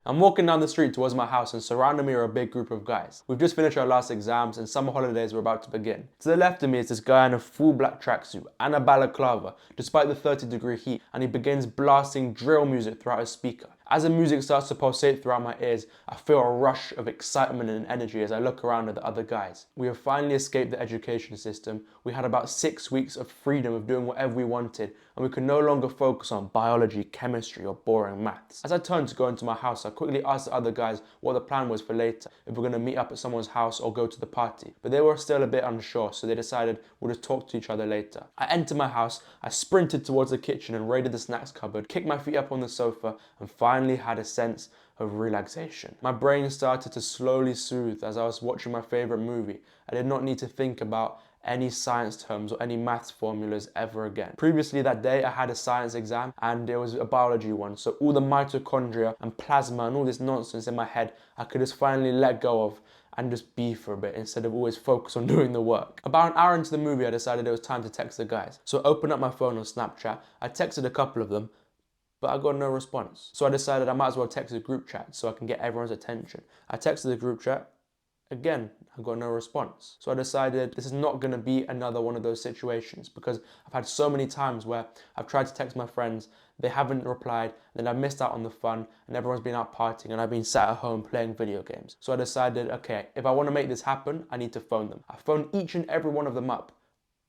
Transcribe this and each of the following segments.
I'm walking down the street towards my house and surrounding me are a big group of guys. We've just finished our last exams and summer holidays were about to begin. To the left of me is this guy in a full black tracksuit and a balaclava, despite the 30-degree heat, and he begins blasting drill music throughout his speaker. As the music starts to pulsate throughout my ears, I feel a rush of excitement and energy as I look around at the other guys. We have finally escaped the education system. We had about 6 weeks of freedom of doing whatever we wanted, and we could no longer focus on biology, chemistry, or boring maths. As I turned to go into my house, I quickly asked the other guys what the plan was for later, if we're going to meet up at someone's house or go to the party. But they were still a bit unsure, so they decided we'll just talk to each other later. I entered my house, I sprinted towards the kitchen and raided the snacks cupboard, kicked my feet up on the sofa, and finally had a sense of relaxation. My brain started to slowly soothe as I was watching my favorite movie. I did not need to think about any science terms or any maths formulas ever again. Previously that day I had a science exam and it was a biology one, so all the mitochondria and plasma and all this nonsense in my head I could just finally let go of and just be for a bit instead of always focus on doing the work. About an hour into the movie I decided it was time to text the guys. So I opened up my phone on Snapchat, I texted a couple of them, but I got no response. So I decided I might as well text the group chat so I can get everyone's attention. I texted the group chat. Again, I got no response. So I decided this is not going to be another one of those situations because I've had so many times where I've tried to text my friends, they haven't replied, then I've missed out on the fun and everyone's been out partying and I've been sat at home playing video games. So I decided, okay, if I want to make this happen, I need to phone them. I phoned each and every one of them up.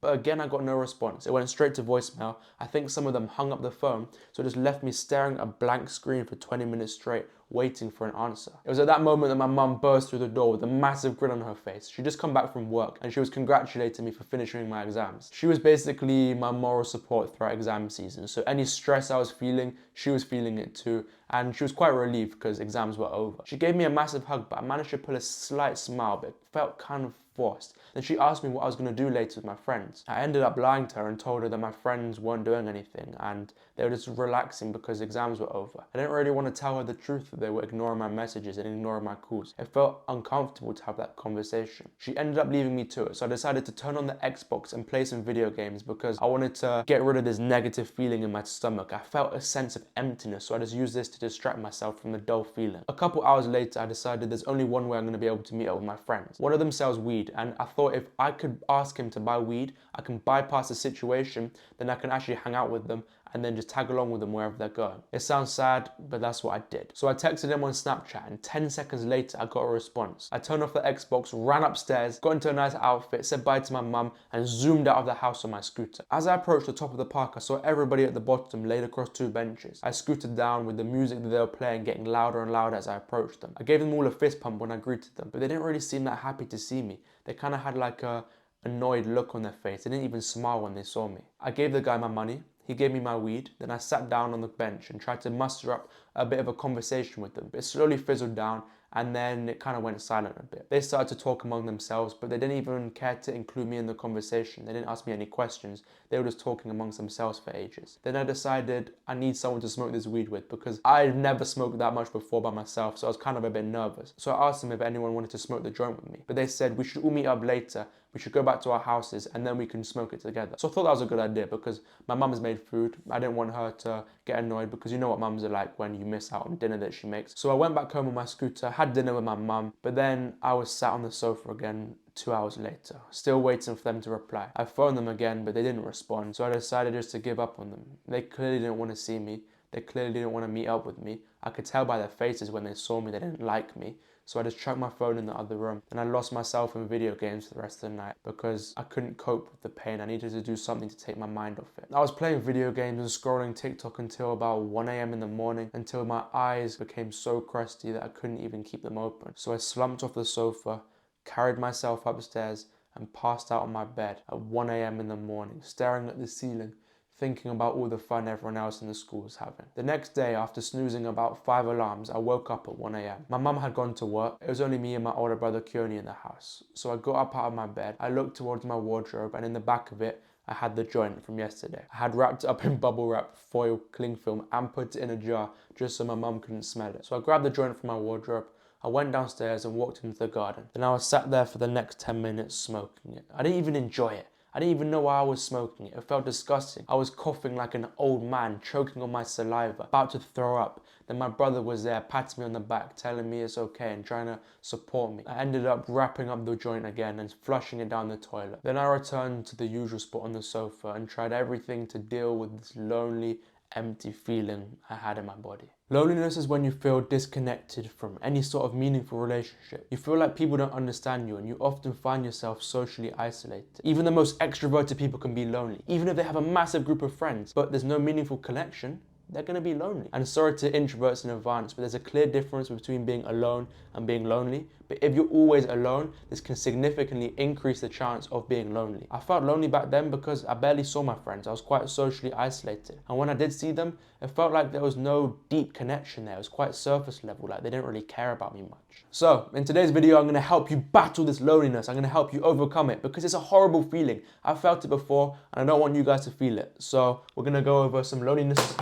But again, I got no response. It went straight to voicemail. I think some of them hung up the phone, so it just left me staring at a blank screen for 20 minutes straight, waiting for an answer. It was at that moment that my mum burst through the door with a massive grin on her face. She'd just come back from work and she was congratulating me for finishing my exams. She was basically my moral support throughout exam season, so any stress I was feeling, she was feeling it too, and she was quite relieved because exams were over. She gave me a massive hug, but I managed to pull a slight smile, but it felt kind of forced. Then she asked me what I was going to do later with my friends. I ended up lying to her and told her that my friends weren't doing anything and they were just relaxing because exams were over. I didn't really want to tell her the truth that they were ignoring my messages and ignoring my calls. It felt uncomfortable to have that conversation. She ended up leaving me to it, so I decided to turn on the Xbox and play some video games because I wanted to get rid of this negative feeling in my stomach. I felt a sense of emptiness, so I just used this to distract myself from the dull feeling. A couple hours later, I decided there's only one way I'm going to be able to meet up with my friends. One of them sells weed, and I thought if I could ask him to buy weed, I can bypass the situation, then I can actually hang out with them and then just tag along with them wherever they're going. It sounds sad, but that's what I did. So I texted him on Snapchat and 10 seconds later I got a response. I turned off the Xbox, ran upstairs, got into a nice outfit, said bye to my mum and zoomed out of the house on my scooter. As I approached the top of the park, I saw everybody at the bottom laid across two benches. I scooted down with the music that they were playing getting louder and louder as I approached them. I gave them all a fist pump when I greeted them, but they didn't really seem that happy to see me. They kind of had like a annoyed look on their face. They didn't even smile when they saw me. I gave the guy my money. He gave me my weed, then I sat down on the bench and tried to muster up a bit of a conversation with them. But it slowly fizzled down and then it kind of went silent a bit. They started to talk among themselves, but they didn't even care to include me in the conversation. They didn't ask me any questions. They were just talking amongst themselves for ages. Then I decided I need someone to smoke this weed with because I'd never smoked that much before by myself, so I was kind of a bit nervous. So I asked them if anyone wanted to smoke the joint with me, but they said we should all meet up later. We should go back to our houses and then we can smoke it together. So I thought that was a good idea because my mum's made food. I didn't want her to get annoyed because you know what mums are like when you miss out on dinner that she makes. So I went back home on my scooter, had dinner with my mum, but then I was sat on the sofa again 2 hours later, still waiting for them to reply. I phoned them again, but they didn't respond. So I decided just to give up on them. They clearly didn't want to see me. They clearly didn't want to meet up with me. I could tell by their faces when they saw me they didn't like me. So I just chucked my phone in the other room and I lost myself in video games for the rest of the night because I couldn't cope with the pain. I needed to do something to take my mind off it. I was playing video games and scrolling TikTok until about 1 a.m. in the morning, until my eyes became so crusty that I couldn't even keep them open. So I slumped off the sofa, carried myself upstairs and passed out on my bed at 1 a.m. in the morning, staring at the ceiling, thinking about all the fun everyone else in the school was having. The next day, after snoozing about 5 alarms, I woke up at 1 a.m. My mum had gone to work. It was only me and my older brother Keone in the house. So I got up out of my bed, I looked towards my wardrobe, and in the back of it, I had the joint from yesterday. I had wrapped it up in bubble wrap, foil, cling film, and put it in a jar just so my mum couldn't smell it. So I grabbed the joint from my wardrobe, I went downstairs and walked into the garden. Then I was sat there for the next 10 minutes smoking it. I didn't even enjoy it. I didn't even know why I was smoking it. It felt disgusting. I was coughing like an old man, choking on my saliva, about to throw up. Then my brother was there patting me on the back, telling me it's okay and trying to support me. I ended up wrapping up the joint again and flushing it down the toilet. Then I returned to the usual spot on the sofa and tried everything to deal with this lonely, empty feeling I had in my body. Loneliness is when you feel disconnected from any sort of meaningful relationship. You feel like people don't understand you and you often find yourself socially isolated. Even the most extroverted people can be lonely, even if they have a massive group of friends, but there's no meaningful connection. They're going to be lonely. And sorry to introverts in advance, but there's a clear difference between being alone and being lonely. But if you're always alone, this can significantly increase the chance of being lonely. I felt lonely back then because I barely saw my friends. I was quite socially isolated. And when I did see them, it felt like there was no deep connection there. It was quite surface level, like they didn't really care about me much. So in today's video, I'm going to help you battle this loneliness. I'm going to help you overcome it because it's a horrible feeling. I've felt it before and I don't want you guys to feel it. So we're going to go over some loneliness.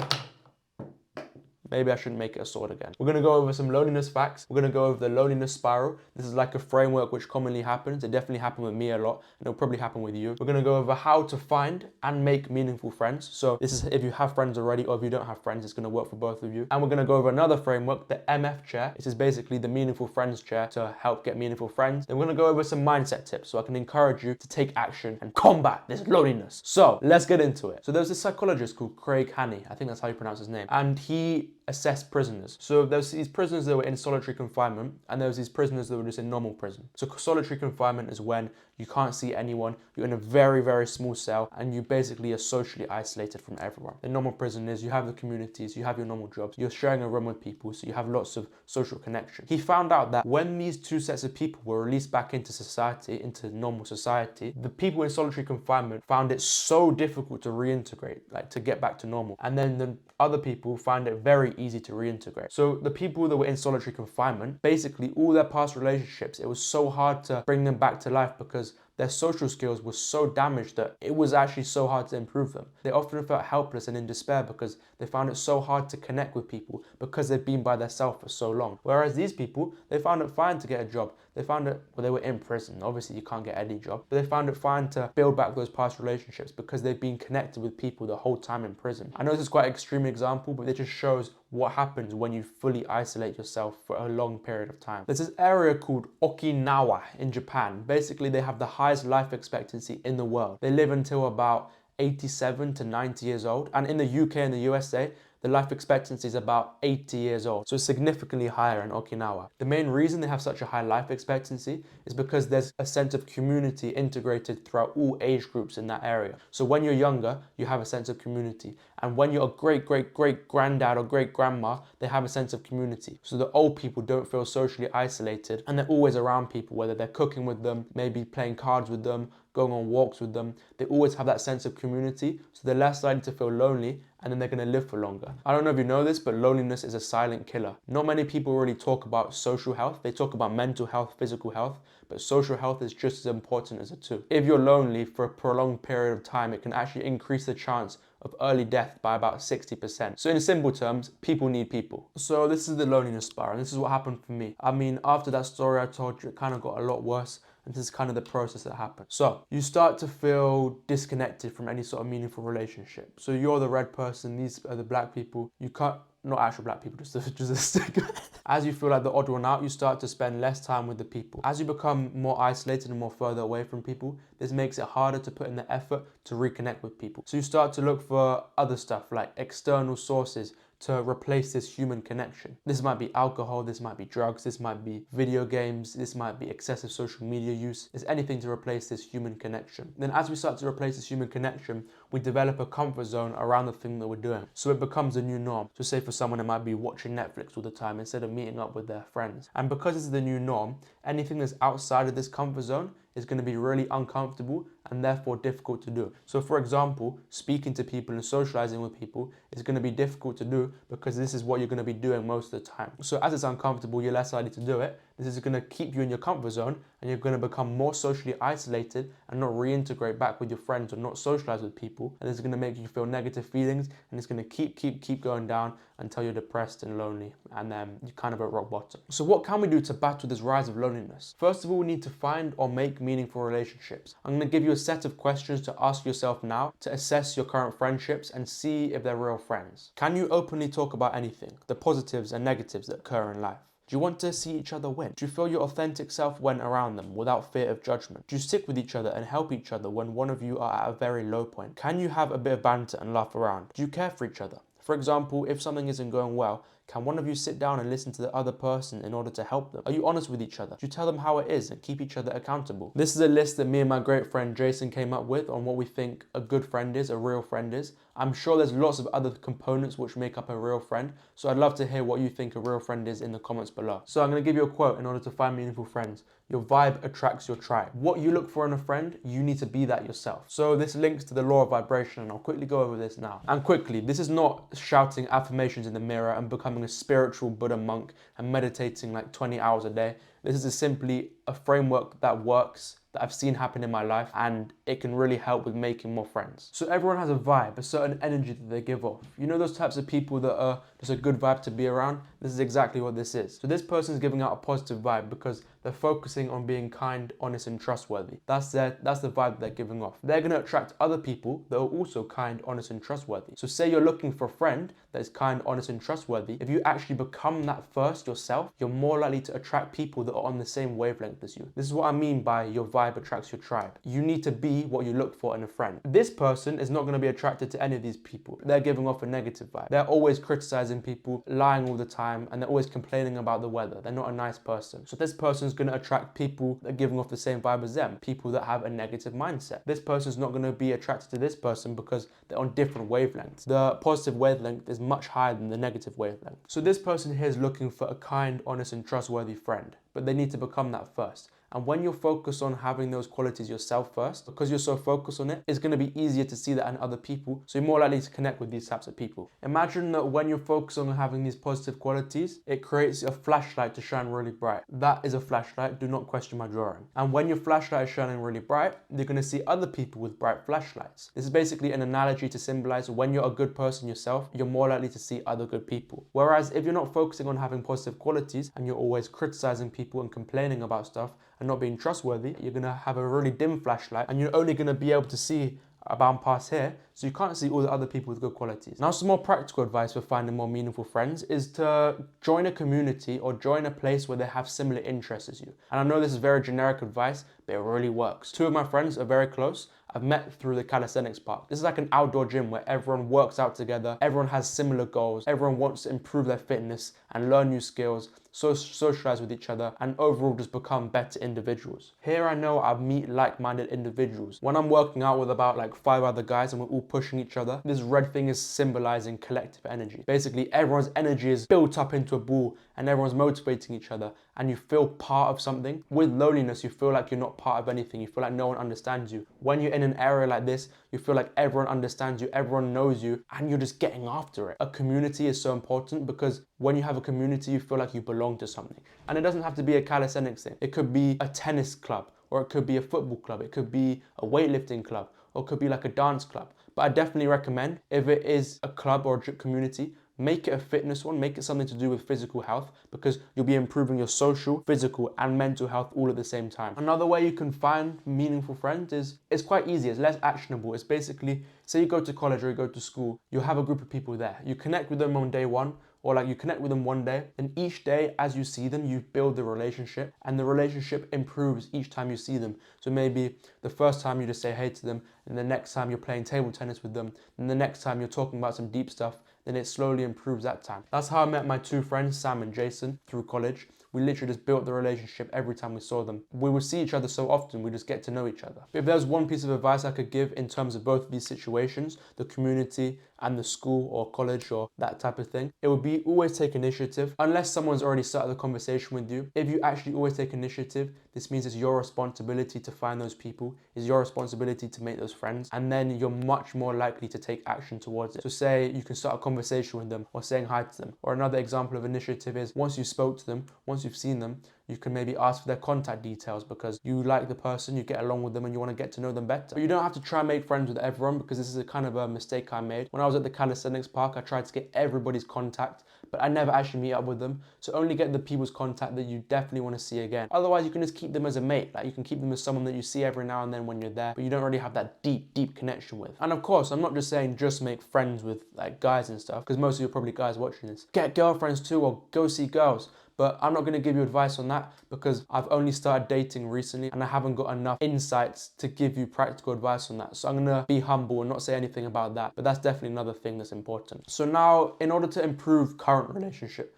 Maybe I shouldn't make it a sword again. We're going to go over some loneliness facts. We're going to go over the loneliness spiral. This is like a framework which commonly happens. It definitely happened with me a lot, and it'll probably happen with you. We're going to go over how to find and make meaningful friends. So this is if you have friends already, or if you don't have friends, it's going to work for both of you. And we're going to go over another framework, the MF chair. This is basically the meaningful friends chair to help get meaningful friends. Then we're going to go over some mindset tips so I can encourage you to take action and combat this loneliness. So let's get into it. So there's this psychologist called Craig Haney. I think that's how you pronounce his name. And he assessed prisoners. So there's these prisoners that were in solitary confinement and there was these prisoners that were just in normal prison. So solitary confinement is when you can't see anyone, you're in a very, very small cell and you basically are socially isolated from everyone. The normal prison is you have the communities, you have your normal jobs, you're sharing a room with people, so you have lots of social connection. He found out that when these two sets of people were released back into society, into normal society, the people in solitary confinement found it so difficult to reintegrate, like to get back to normal. And then the other people find it very easy to reintegrate. So the people that were in solitary confinement, basically all their past relationships, it was so hard to bring them back to life because their social skills were so damaged that it was actually so hard to improve them. They often felt helpless and in despair because they found it so hard to connect with people because they've been by themselves for so long. Whereas these people, they found it fine to get a job. They found it, well, they were in prison. Obviously, you can't get any job, but they found it fine to build back those past relationships because they've been connected with people the whole time in prison. I know this is quite an extreme example, but it just shows what happens when you fully isolate yourself for a long period of time. There's this area called Okinawa in Japan. Basically, they have the highest life expectancy in the world. They live until about 87 to 90 years old. And in the UK and the USA, the life expectancy is about 80 years old, so it's significantly higher in Okinawa. The main reason they have such a high life expectancy is because there's a sense of community integrated throughout all age groups in that area. So when you're younger, you have a sense of community. And when you're a great-great-great-granddad or great-grandma, they have a sense of community. So the old people don't feel socially isolated and they're always around people, whether they're cooking with them, maybe playing cards with them, going on walks with them. They always have that sense of community, so they're less likely to feel lonely and then they're going to live for longer. I don't know if you know this, but loneliness is a silent killer. Not many people really talk about social health. They talk about mental health, physical health, but social health is just as important as the two. If you're lonely for a prolonged period of time, it can actually increase the chance of early death by about 60%. So in simple terms, people need people. So this is the loneliness spiral, and this is what happened for me. I mean, after that story I told you, it kind of got a lot worse. And this is kind of the process that happened. So you start to feel disconnected from any sort of meaningful relationship. So you're the red person, these are the black people. You can't, not actual black people, just a stick. As you feel like the odd one out, you start to spend less time with the people. As you become more isolated and more further away from people, this makes it harder to put in the effort to reconnect with people. So you start to look for other stuff like external sources to replace this human connection. This might be alcohol, this might be drugs, this might be video games, this might be excessive social media use. It's anything to replace this human connection. Then as we start to replace this human connection, we develop a comfort zone around the thing that we're doing. So it becomes a new norm. So say for someone, it might be watching Netflix all the time instead of meeting up with their friends. And because this is the new norm, anything that's outside of this comfort zone is going to be really uncomfortable and therefore difficult to do. So for example, speaking to people and socializing with people is going to be difficult to do because this is what you're going to be doing most of the time. So as it's uncomfortable, you're less likely to do it. This is going to keep you in your comfort zone and you're going to become more socially isolated and not reintegrate back with your friends or not socialize with people. And this is going to make you feel negative feelings, and it's going to keep going down until you're depressed and lonely, and then you're kind of at rock bottom. So what can we do to battle this rise of loneliness? First of all, we need to find or make meaningful relationships. I'm going to give you a set of questions to ask yourself now to assess your current friendships and see if they're real friends. Can you openly talk about anything, the positives and negatives that occur in life? Do you want to see each other win? Do you feel your authentic self when around them without fear of judgment? Do you stick with each other and help each other when one of you are at a very low point? Can you have a bit of banter and laugh around? Do you care for each other? For example, if something isn't going well, can one of you sit down and listen to the other person in order to help them? Are you honest with each other? Do you tell them how it is and keep each other accountable? This is a list that me and my great friend Jason came up with on what we think a good friend is, a real friend is. I'm sure there's lots of other components which make up a real friend, so I'd love to hear what you think a real friend is in the comments below. So I'm going to give you a quote in order to find meaningful friends. Your vibe attracts your tribe. What you look for in a friend, you need to be that yourself. So this links to the law of vibration, and I'll quickly go over this now. And quickly, this is not shouting affirmations in the mirror and becoming a spiritual Buddha monk and meditating like 20 hours a day. This is simply a framework that works, that I've seen happen in my life, and it can really help with making more friends. So everyone has a vibe, a certain energy that they give off. You know those types of people that are just a good vibe to be around? This is exactly what this is. So this person's giving out a positive vibe because they're focusing on being kind, honest, and trustworthy. That's the vibe they're giving off. They're going to attract other people that are also kind, honest, and trustworthy. So say you're looking for a friend that is kind, honest, and trustworthy. If you actually become that first yourself, you're more likely to attract people that are on the same wavelength as you. This is what I mean by your vibe attracts your tribe. You need to be what you look for in a friend. This person is not going to be attracted to any of these people. They're giving off a negative vibe. They're always criticizing people, lying all the time, and they're always complaining about the weather. They're not a nice person. So this person's going to attract people that are giving off the same vibe as them, people that have a negative mindset. This person's not going to be attracted to this person because they're on different wavelengths. The positive wavelength is much higher than the negative wavelength. So this person here is looking for a kind, honest, and trustworthy friend, but they need to become that first. And when you're focused on having those qualities yourself first, because you're so focused on it, it's going to be easier to see that in other people. So you're more likely to connect with these types of people. Imagine that when you're focused on having these positive qualities, it creates a flashlight to shine really bright. That is a flashlight. Do not question my drawing. And when your flashlight is shining really bright, you're going to see other people with bright flashlights. This is basically an analogy to symbolize when you're a good person yourself, you're more likely to see other good people. Whereas if you're not focusing on having positive qualities and you're always criticizing people and complaining about stuff, and not being trustworthy, you're going to have a really dim flashlight, and you're only going to be able to see a bound pass here, so you can't see all the other people with good qualities. Now, some more practical advice for finding more meaningful friends is to join a community or join a place where they have similar interests as you. And I know this is very generic advice, but it really works. Two of my friends are very close. I've met through the calisthenics park. This is like an outdoor gym where everyone works out together, everyone has similar goals, everyone wants to improve their fitness and learn new skills, socialize with each other, and overall just become better individuals. Here I know I meet like-minded individuals. When I'm working out with about like 5 other guys and we're all pushing each other, this red thing is symbolizing collective energy. Basically, everyone's energy is built up into a ball and everyone's motivating each other, and you feel part of something. With loneliness, you feel like you're not part of anything. You feel like no one understands you. When you're in an area like this, you feel like everyone understands you, everyone knows you, and you're just getting after it. A community is so important because when you have a community, you feel like you belong to something. And it doesn't have to be a calisthenics thing. It could be a tennis club, or it could be a football club. It could be a weightlifting club, or it could be like a dance club. But I definitely recommend, if it is a club or a community, make it a fitness one, make it something to do with physical health, because you'll be improving your social, physical, and mental health all at the same time. Another way you can find meaningful friends is, it's quite easy, it's less actionable. It's basically, say you go to college or you go to school, you have a group of people there. You connect with them on day one, or like you connect with them one day, and each day as you see them, you build the relationship, and the relationship improves each time you see them. So maybe the first time you just say hey to them, and the next time you're playing table tennis with them, and the next time you're talking about some deep stuff, then it slowly improves that time. That's how I met my two friends, Sam and Jason, through college. We literally just built the relationship every time we saw them. We would see each other so often, we just get to know each other. But if there's one piece of advice I could give in terms of both of these situations, the community and the school or college or that type of thing, it would be always take initiative. Unless someone's already started the conversation with you, if you actually always take initiative, this means it's your responsibility to find those people, it's your responsibility to make those friends, and then you're much more likely to take action towards it. So say you can start a conversation with them or saying hi to them. Or another example of initiative is once you spoke to them, once you've seen them, You can maybe ask for their contact details because you like the person, you get along with them, and you want to get to know them better. But you don't have to try and make friends with everyone, because this is a kind of a mistake I made. When I was at the calisthenics park, I tried to get everybody's contact, but I never actually meet up with them. So only get the people's contact that you definitely want to see again. Otherwise, you can just keep them as a mate. Like, you can keep them as someone that you see every now and then when you're there, but you don't really have that deep connection with. And of course, I'm not just saying just make friends with like guys and stuff, because most of you are probably guys watching this. Get girlfriends too, or go see girls. But I'm not going to give you advice on that, because I've only started dating recently and I haven't got enough insights to give you practical advice on that. So I'm going to be humble and not say anything about that. But that's definitely another thing that's important. So now, in order to improve current relationship,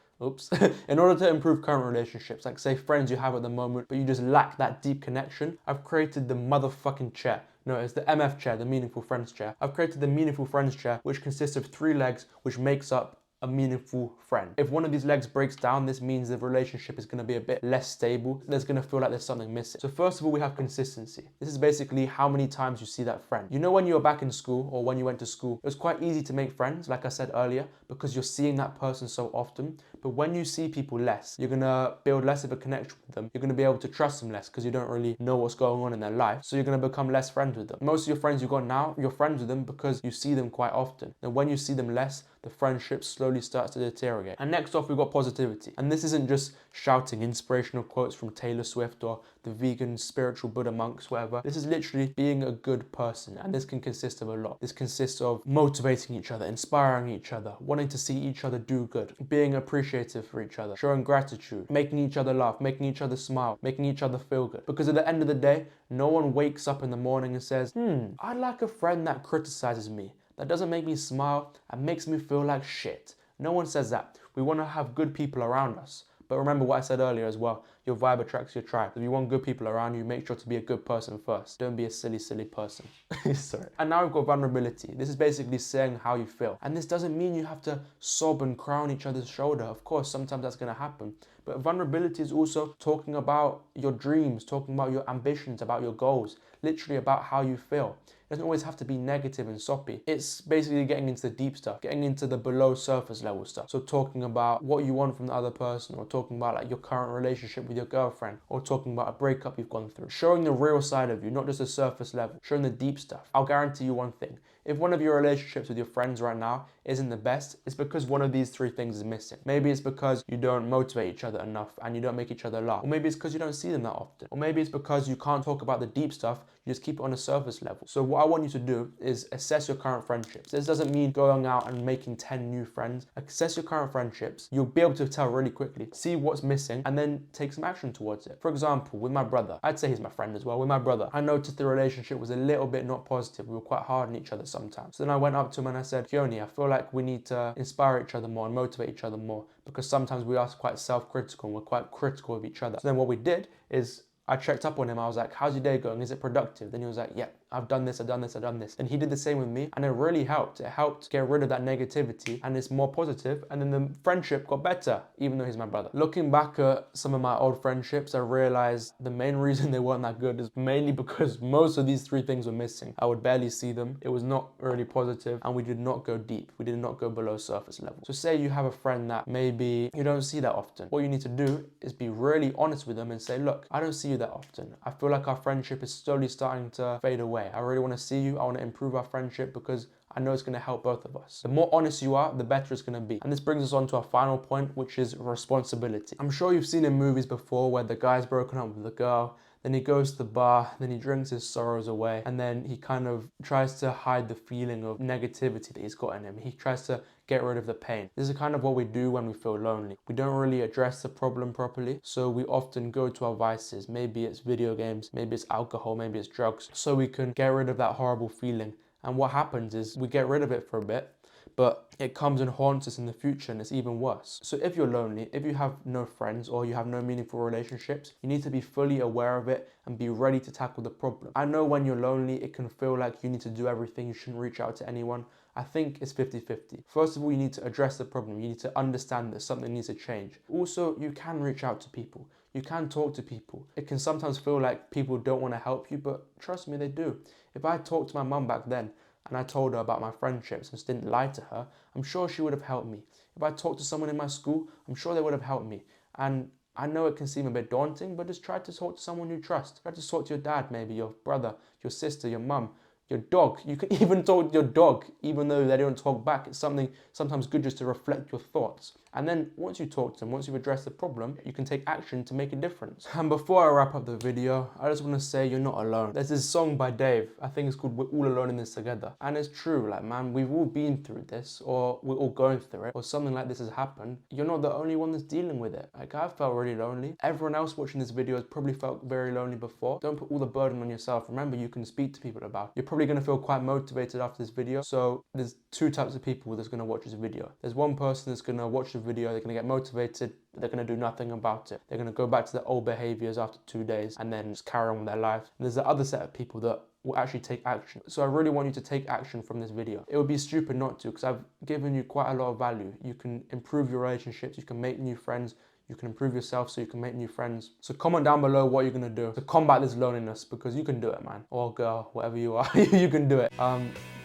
in order to improve current relationships, like say friends you have at the moment, but you just lack that deep connection, I've created the motherfucking chair. No, it's the MF chair, the Meaningful Friends chair. I've created the Meaningful Friends chair, which consists of 3 legs, which makes up a meaningful friend. If one of these legs breaks down, this means the relationship is going to be a bit less stable. There's going to feel like there's something missing. So first of all, we have consistency. This is basically how many times you see that friend. You know, when you were back in school or when you went to school, it was quite easy to make friends, like I said earlier, because you're seeing that person so often. But when you see people less, you're going to build less of a connection with them. You're going to be able to trust them less because you don't really know what's going on in their life. So you're going to become less friends with them. Most of your friends you've got now, you're friends with them because you see them quite often. And when you see them less, the friendship slowly starts to deteriorate. And next off, we've got positivity. And this isn't just shouting inspirational quotes from Taylor Swift or the vegan spiritual Buddha monks, whatever. This is literally being a good person. And this can consist of a lot. This consists of motivating each other, inspiring each other, wanting to see each other do good, being appreciative for each other, showing gratitude, making each other laugh, making each other smile, making each other feel good. Because at the end of the day, no one wakes up in the morning and says, I'd like a friend that criticizes me, that doesn't make me smile and makes me feel like shit. No one says that. We want to have good people around us. But remember what I said earlier as well, your vibe attracts your tribe. If you want good people around you, make sure to be a good person first. Don't be a silly person. Sorry. And now we've got vulnerability. This is basically saying how you feel. And this doesn't mean you have to sob and cry on each other's shoulder. Of course, sometimes that's going to happen. But vulnerability is also talking about your dreams, talking about your ambitions, about your goals, literally about how you feel. It doesn't always have to be negative and soppy. It's basically getting into the deep stuff, getting into the below surface level stuff. So talking about what you want from the other person, or talking about like your current relationship with your girlfriend, or talking about a breakup you've gone through. Showing the real side of you, not just the surface level, showing the deep stuff. I'll guarantee you one thing. If one of your relationships with your friends right now isn't the best, it's because one of these 3 things is missing. Maybe it's because you don't motivate each other enough and you don't make each other laugh. Or maybe it's because you don't see them that often. Or maybe it's because you can't talk about the deep stuff, you just keep it on a surface level. So what I want you to do is assess your current friendships. This doesn't mean going out and making 10 new friends. Assess your current friendships. You'll be able to tell really quickly, see what's missing, and then take some action towards it. For example, with my brother, I'd say he's my friend as well. With my brother, I noticed the relationship was a little bit not positive. We were quite hard on each other sometimes. So then I went up to him and I said, Keone, I feel like we need to inspire each other more and motivate each other more, because sometimes we are quite self-critical and we're quite critical of each other. So then what we did is I checked up on him. I was like, how's your day going? Is it productive? Then he was like, yeah, I've done this, I've done this, I've done this. And he did the same with me, and it really helped. It helped get rid of that negativity, and it's more positive. And then the friendship got better, even though he's my brother. Looking back at some of my old friendships, I realized the main reason they weren't that good is mainly because most of these 3 things were missing. I would barely see them. It was not really positive, and we did not go deep. We did not go below surface level. So say you have a friend that maybe you don't see that often. What you need to do is be really honest with them and say, look, I don't see you that often. I feel like our friendship is slowly starting to fade away. I really want to see you. I want to improve our friendship because I know it's going to help both of us. The more honest you are, the better it's going to be. And this brings us on to our final point, which is responsibility. I'm sure you've seen in movies before where the guy's broken up with the girl, then he goes to the bar, then he drinks his sorrows away, and then he kind of tries to hide the feeling of negativity that he's got in him. He tries to get rid of the pain. This is kind of what we do when we feel lonely. We don't really address the problem properly, so we often go to our vices. Maybe it's video games, maybe it's alcohol, maybe it's drugs, so we can get rid of that horrible feeling. And what happens is we get rid of it for a bit, but it comes and haunts us in the future, and it's even worse. So if you're lonely, if you have no friends or you have no meaningful relationships, you need to be fully aware of it and be ready to tackle the problem. I know when you're lonely, it can feel like you need to do everything, you shouldn't reach out to anyone. I think it's 50-50. First of all, you need to address the problem. You need to understand that something needs to change. Also, you can reach out to people. You can talk to people. It can sometimes feel like people don't want to help you, but trust me, they do. If I talked to my mum back then, and I told her about my friendships and just didn't lie to her, I'm sure she would have helped me. If I talked to someone in my school, I'm sure they would have helped me. And I know it can seem a bit daunting, but just try to talk to someone you trust. Try to talk to your dad, maybe your brother, your sister, your mum, your dog. You can even talk to your dog, even though they don't talk back. It's something sometimes good just to reflect your thoughts. And then once you talk to them, once you've addressed the problem, you can take action to make a difference. And before I wrap up the video, I just want to say you're not alone. There's this song by Dave, I think it's called We're All Alone in This Together. And it's true, like man, we've all been through this, or we're all going through it, or something like this has happened. You're not the only one that's dealing with it. Like I felt really lonely. Everyone else watching this video has probably felt very lonely before. Don't put all the burden on yourself. Remember, you can speak to people about it. You're probably going to feel quite motivated after this video. So there's two types of people that's going to watch this video. There's one person that's going to watch the video, they're going to get motivated, but they're going to do nothing about it. They're going to go back to their old behaviors after 2 days and then just carry on with their life. And there's the other set of people that will actually take action. So I really want you to take action from this video. It would be stupid not to, because I've given you quite a lot of value. You can improve your relationships, you can make new friends, you can improve yourself so you can make new friends. So comment down below what you're gonna do to combat this loneliness, because you can do it, man. Or girl, whatever you are, you can do it.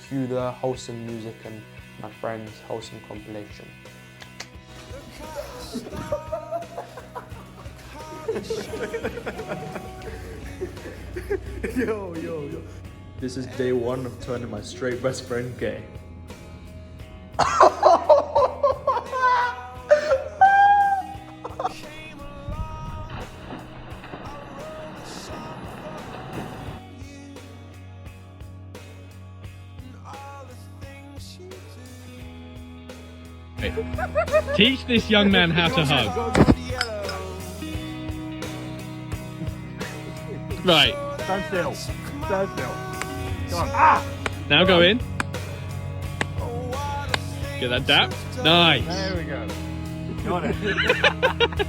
Cue the wholesome music and my friend's wholesome compilation. Yo. This is day one of turning my straight best friend gay. Teach this young man how to hug. Right. Stand still. Stand still. Go on. Now go in. Get that dap. Nice. There we go. Got it.